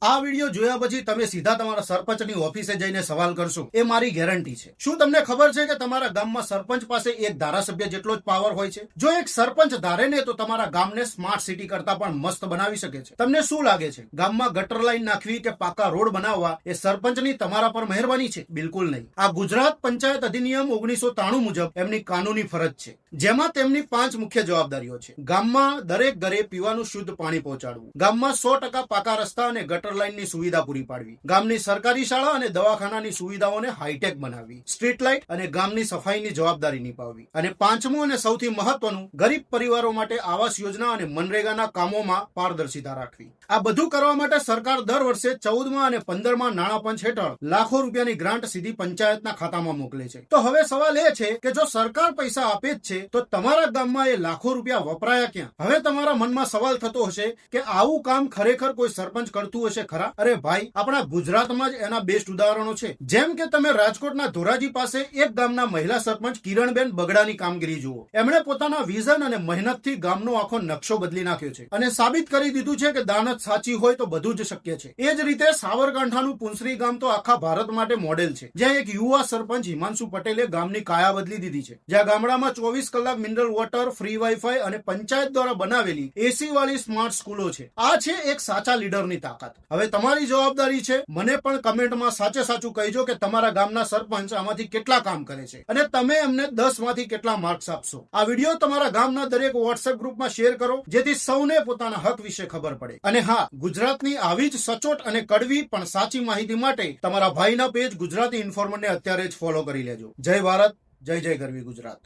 આ વિડીયો જોયા પછી તમે સીધા તમારા સરપંચની ઓફિસે જઈને સવાલ કરશો એ મારી ગેરંટી છે। શું તમને ખબર છે કે તમારા ગામમાં સરપંચ પાસે એક ધારાસભ્ય જેટલો જ પાવર હોય છે? જો એક સરપંચ ધારે ને તો તમારા ગામને સ્માર્ટ સિટી કરતા પણ મસ્ત બનાવી શકે છે। તમને શું લાગે છે, ગામમાં ગટર લાઈન નાખવી કે પાકા રોડ બનાવવા એ સરપંચની તમારા પર મહેરબાની છે? બિલકુલ નહીં। આ ગુજરાત પંચાયત અધિનિયમ 1993 મુજબ એમની કાનૂની ફરજ છે, જેમાં તેમની 5 મુખ્ય જવાબદારીઓ છે। ગામમાં દરેક ઘરે પીવાનું શુદ્ધ પાણી પહોંચાડવું, ગામમાં 100% પાકા રસ્તા અને ગટર લાઈનની સુવિધા પૂરી પાડવી, ગામની સરકારી શાળા અને દવાખાનાની સુવિધાઓને હાઈટેક બનાવવી, સ્ટ્રીટ લાઇટ અને ગામની સફાઈની જવાબદારી નિભાવવી, અને પાંચમું અને સૌથી મહત્વનું, ગરીબ પરિવારો માટે આવાસ યોજના અને મનરેગાના કામોમાં પારદર્શિતા રાખવી। આ બધું કરવા માટે સરકાર દર વર્ષે 14મા અને 15મા નાણાં પંચ હેઠળ લાખો રૂપિયાની ગ્રાન્ટ સીધી પંચાયતના ખાતામાં મોકલે છે। તો હવે સવાલ એ છે કે જો સરકાર પૈસા આપે જ છે તો તમારા ગામમાં એ લાખો રૂપિયા વપરાયા ક્યાં? હવે તમારા મનમાં સવાલ થતો હશે કે આવું કામ ખરેખર કોઈ સરપંચ કરતું હશે ખરા? અરે ભાઈ, આપણા ગુજરાતમાં જ એના બેસ્ટ ઉદાહરણો છે। જેમ કે તમે રાજકોટના ધોરાજી પાસે એક ગામના મહિલા સરપંચ કિરણબેન બગડાની કામગીરી જુઓ। એમણે પોતાના વિઝન અને મહેનતથી ગામનો આખો નકશો બદલી નાખ્યો છે અને સાબિત કરી દીધું છે કે દાનત સાચી હોય તો બધું જ શક્ય છે। એ જ રીતે સાબરકાંઠાનું પુંસરી ગામ તો આખા ભારત માટે મોડેલ છે, જ્યાં એક યુવા સરપંચ હિમાંશુ પટેલે ગામની કાયા બદલી દીધી છે। જ્યાં ગામડામાં 24 કલાક મિનરલ વોટર, ફ્રી વાઈફાઈ અને પંચાયત દ્વારા બનાવેલી એસી વાળી સ્માર્ટ સ્કૂલો છે। આ છે એક સાચા લીડરની તાકાત। હવે તમારી જવાબદારી છે મને પણ કમેન્ટમાં સાચે સાચું કહેજો કે તમારા ગામના સરપંચ આમાંથી કેટલા કામ કરે છે અને તમે એમને 10 માંથી કેટલા માર્ક્સ આપશો। આ વિડીયો તમારા ગામના દરેક વોટ્સએપ ગ્રુપમાં શેર કરો, જેથી સૌને પોતાના હક વિશે ખબર પડે। અને હા, ગુજરાતની આવી જ સચોટ અને કડવી પણ સાચી માહિતી માટે તમારા ભાઈના પેજ ગુજરાતી ઇન્ફોર્મરને અત્યારે જ ફોલો કરી લેજો। જય ભારત, જય જય ગરવી ગુજરાત।